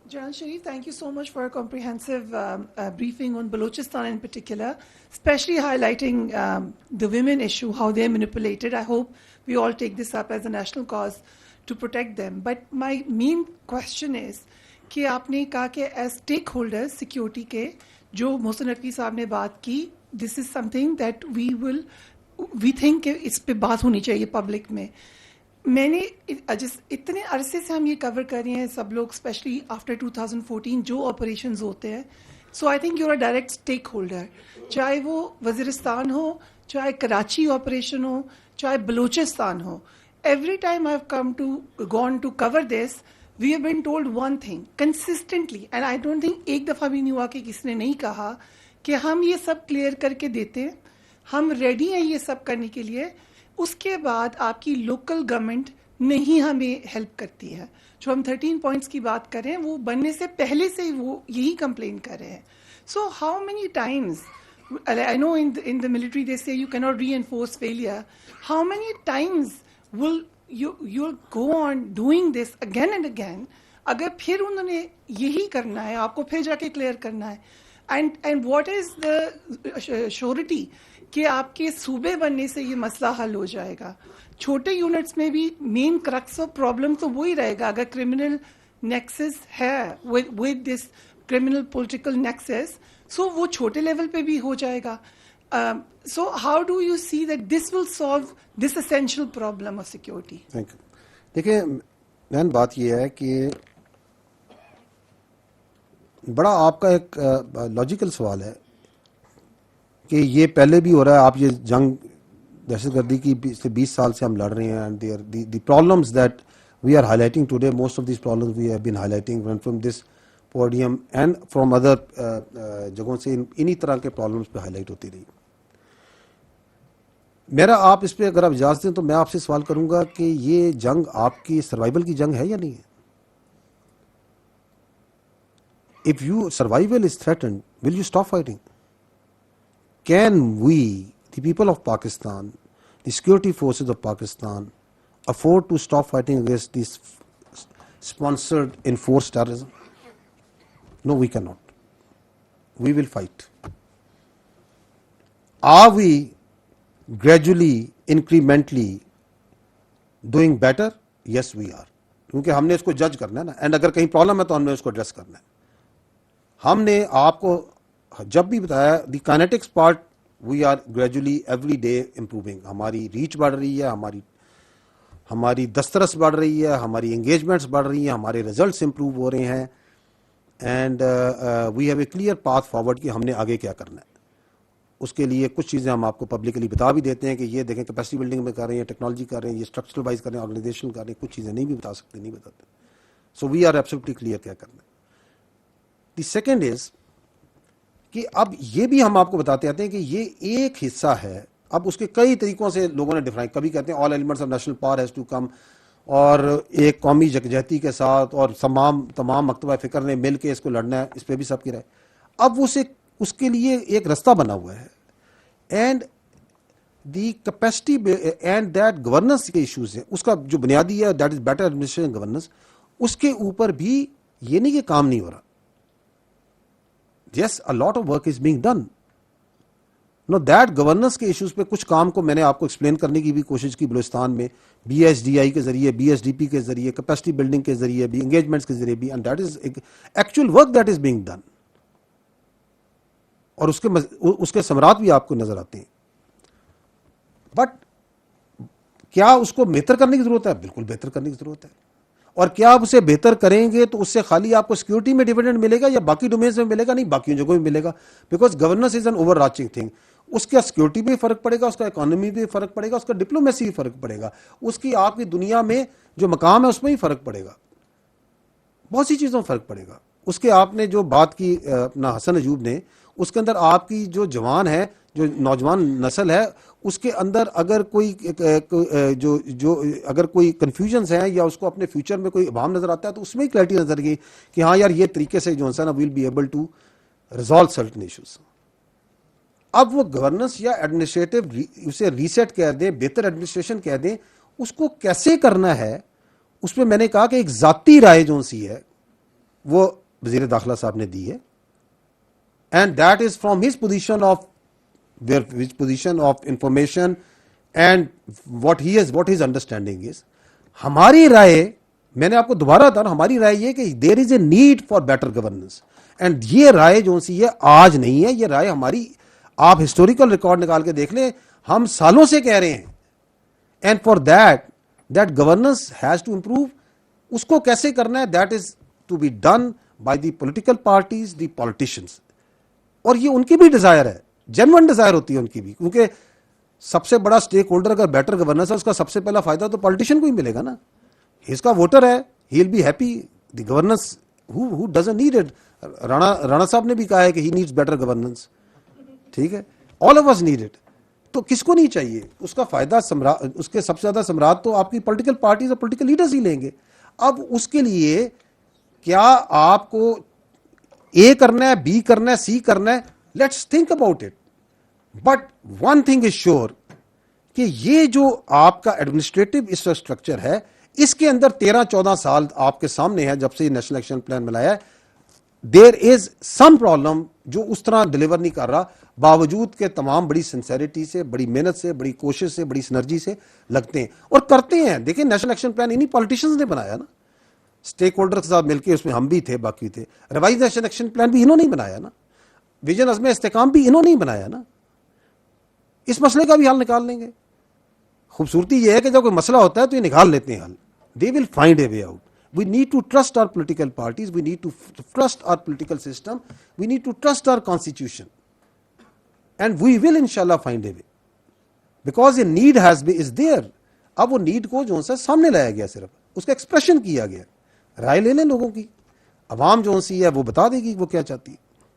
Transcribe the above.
Jahan Sharif, thank you so much for a comprehensive briefing on Balochistan in particular, especially highlighting the women issue, how they're manipulated. I hope we all take this up as a national cause to protect them. But my main question is کہ آپ نے کہا کہ as stake holder security کے جو محسن نقوی صاحب نے بات کی, this is something that we think کہ اس پہ بات ہونی چاہیے پبلک میں. میں نے اتنے عرصے سے ہم یہ کور کر رہے ہیں سب لوگ, اسپیشلی آفٹر 2014 جو آپریشنز ہوتے ہیں. So I think you are direct stakeholder, چاہے وہ وزیرستان ہو, چاہے کراچی آپریشن ہو, چاہے بلوچستان ہو. Every time I have come to gone to cover this, we have been told one thing consistently, and I don't think ایک دفعہ بھی نہیں ہوا کہ کسی نے نہیں کہا کہ ہم یہ سب کلیئر کر کے دیتے ہیں, ہم ریڈی ہیں یہ سب کرنے کے لیے. اس کے بعد آپ کی لوکل گورنمنٹ نہیں ہمیں ہیلپ کرتی ہے. جو ہم 13 پوائنٹس کی بات کر رہے ہیں وہ بننے سے پہلے سے وہ یہی کمپلین کر رہے ہیں. So how many Times, I know in the military they say you cannot reinforce failure. How many times will you'll go on doing this again and again, اگر پھر انہوں نے یہی کرنا ہے, آپ کو پھر جا کے کلیئر کرنا ہے. And what is the surety کہ آپ کے صوبے بننے سے یہ مسئلہ حل ہو جائے گا. چھوٹے یونٹس میں بھی مین کرکس آف پرابلم تو وہی رہے گا. اگر کرمنل نیکسس ہے with this criminal political nexus, so وہ چھوٹے لیول پہ بھی ہو جائے گا. So how do you see that this will solve this essential problem of security? Thank you. دیکھیں مین بات یہ ہے کہ بڑا آپ کا ایک لاجیکل سوال ہے کہ یہ پہلے بھی ہو رہا ہے. آپ یہ جنگ دہشت گردی کی 20 سال سے ہم لڑ رہے ہیں, and the problems that we are highlighting today, most of these problems we have been highlighting from this podium and from other جگہوں سے انہی طرح کے پرابلمس پہ ہائی لائٹ ہوتی رہی. میرا آپ اس پہ اگر آپ اجازت دیں تو میں آپ سے سوال کروں گا کہ یہ جنگ آپ کی سروائیول کی جنگ ہے یا نہیں ہے؟ If your survival is threatened, will you stop fighting? Can we, the people of Pakistan, the security forces of Pakistan, afford to stop fighting against this sponsored, enforced terrorism? No, we cannot. We will fight. Are we gradually, incrementally doing better? Yes, we are. کیونکہ ہم نے اس کو جج کرنا ہے نا, and اگر کہیں پرابلم ہے تو ہم نے اس کو ایڈریس کرنا ہے. ہم نے آپ کو جب بھی بتایا the kinetics part, we are gradually every day improving. ہماری ریچ بڑھ رہی ہے, ہماری دسترس بڑھ رہی ہے, ہماری انگیجمنٹس بڑھ رہی ہیں, ہمارے ریزلٹس امپروو ہو رہے ہیں, and we have a clear path forward کہ ہم نے آگے کیا کرنا ہے. اس کے لیے کچھ چیزیں ہم آپ کو پبلکلی بتا بھی دیتے ہیں کہ یہ دیکھیں کیپیسٹی بلڈنگ میں کر رہے ہیں, ٹیکنالوجی کر رہے ہیں, یہ اسٹرکچرل وائز کر رہے ہیں, آرگنائزیشن کر رہے ہیں. کچھ چیزیں نہیں بھی بتا سکتے, نہیں بتاتے. سو وی آر ایبسولوٹلی کلیئر کیا کرنا ہے. دی سیکنڈ از کہ اب یہ بھی ہم آپ کو بتاتے آتے ہیں کہ یہ ایک حصہ ہے. اب اس کے کئی طریقوں سے لوگوں نے ڈیفائن, کبھی کہتے ہیں all elements of national power has to come, اور ایک قومی یکجہتی کے ساتھ اور تمام مکتبہ فکر نے مل کے اس کو لڑنا ہے. اس پہ بھی سب کی رائے. اب اس کے لیے ایک رستہ بنا ہوا ہے, and the capacity and that governance کے ایشوز ہیں. اس کا جو بنیادی ہے that is better administration governance. اس کے اوپر بھی یہ نہیں کہ کام نہیں ہو رہا. یس, a lot of work is being done. No, that governance کے ایشوز پہ کچھ کام کو میں نے آپ کو ایکسپلین کرنے کی بھی کوشش کی بلوچستان میں, بی ایس ڈی آئی کے ذریعے, بی ایس ڈی پی کے ذریعے, کیپیسٹی بلڈنگ کے ذریعے بھی, انگیجمنٹس کے ذریعے بھی, and that is actual work that is being done. اور اس کے ثمرات بھی آپ کو نظر آتے ہیں. بٹ کیا اس کو بہتر کرنے کی ضرورت ہے؟ بالکل بہتر کرنے کی ضرورت ہے. اور کیا آپ اسے بہتر کریں گے تو اس سے خالی آپ کو سیکورٹی میں ڈیویڈنڈ ملے گا یا باقی ڈومینس میں ملے گا؟ نہیں, باقی جگہوں میں ملے گا. Because governance is an overarching thing. اس کا سیکورٹی بھی فرق پڑے گا, اس کا اکانومی بھی فرق پڑے گا, اس کا ڈپلومیسی بھی فرق پڑے گا, اس کی آپ کی دنیا میں جو مقام ہے اس میں بھی فرق پڑے گا, بہت سی چیزوں میں فرق پڑے گا. اس کے آپ نے جو بات کی اپنا حسن ایوب نے, اس کے اندر آپ کی جو جوان ہے, جو نوجوان نسل ہے, اس کے اندر اگر کوئی اگر کوئی کنفیوژنس ہیں یا اس کو اپنے فیوچر میں کوئی ابہام نظر آتا ہے تو اس میں ہی کلیئرٹی نظر گئی کہ ہاں یار یہ طریقے سے جو ہے نا will be able to resolve certain issues. اب وہ گورننس یا ایڈمنسٹریٹو اسے ریسیٹ کہہ دیں, بہتر ایڈمنسٹریشن کہہ دیں, اس کو کیسے کرنا ہے اس پہ میں نے کہا کہ ایک ذاتی رائے جو سی ہے وہ وزیر داخلہ صاحب نے دی ہے, and that is from his position of position of information and what his understanding is. ہماری رائے, میں نے آپ کو دوبارہ بتا رہا ہوں, ہماری رائے یہ کہ there is a need for better governance, and یہ رائے جو سی ہے آج نہیں ہے, یہ رائے ہماری, آپ ہسٹوریکل ریکارڈ نکال کے دیکھ لیں, ہم سالوں سے کہہ رہے ہیں. And for that governance has to improve. اس کو کیسے کرنا ہے, that is to be done by the political parties, the politicians. اور یہ ان کی بھی ڈیزائر ہے, جینوئن ڈیزائر ہوتی ہے ان کی بھی, کیونکہ سب سے بڑا اسٹیک ہولڈر اگر بیٹر گورننس ہے, اس کا سب سے پہلا فائدہ تو پالیٹیشین کو ہی ملے گا نا. اس کا ووٹر ہے, he will be happy. The governance ہو ڈزنٹ نیڈ اٹ. رانا صاحب نے بھی کہا ہے کہ ہی نیڈس بیٹر گورننس. ٹھیک ہے, all of us need it. تو کس کو نہیں چاہیے, اس کا فائدہ اس کے سب سے زیادہ سمراٹ تو آپ کی پولیٹیکل پارٹیز اور پولیٹیکل لیڈرز ہی لیں گے. اب اس کے لیے کیا آپ کو اے کرنا ہے, بی کرنا ہے, سی کرنا ہے, let's think about it. But one thing is sure کہ یہ جو آپ کا ایڈمنسٹریٹو انفراسٹرکچر ہے, اس کے اندر 13-14 سال آپ کے سامنے ہے جب سے یہ نیشنل ایکشن پلان ملایا ہے. دیر از سم پرابلم جو اس طرح ڈلیور نہیں کر رہا, باوجود کہ تمام بڑی سنسیریٹی سے, بڑی محنت سے, بڑی کوشش سے, بڑی سنرجی سے لگتے ہیں اور کرتے ہیں. دیکھیں نیشنل ایکشن پلان انہی پالیٹیشنز نے بنایا نا, اسٹیک ہولڈر کے ساتھ مل کے, اس میں ہم بھی تھے, باقی تھے. ریوائز نیشنل ایکشن پلان بھی انہوں نے بنایا نا, ویژن عزم استحکام بھی انہوں نے بنایا نا. اس مسئلے کا بھی حل نکال لیں گے. خوبصورتی یہ ہے کہ جب کوئی مسئلہ ہوتا ہے تو یہ نکال لیتے ہیں حل. They will find a way out. We need to trust our political parties. We need to trust our political system. We need to trust our constitution. And we will inshallah find a way. Because a need is there. اب وہ need کو جو ہے سامنے لایا گیا, صرف اس کا ایکسپریشن کیا گیا. رائے لے لیں لوگوں کی, عوام جو سی ہے وہ بتا دے گی وہ کیا چاہتی ہے.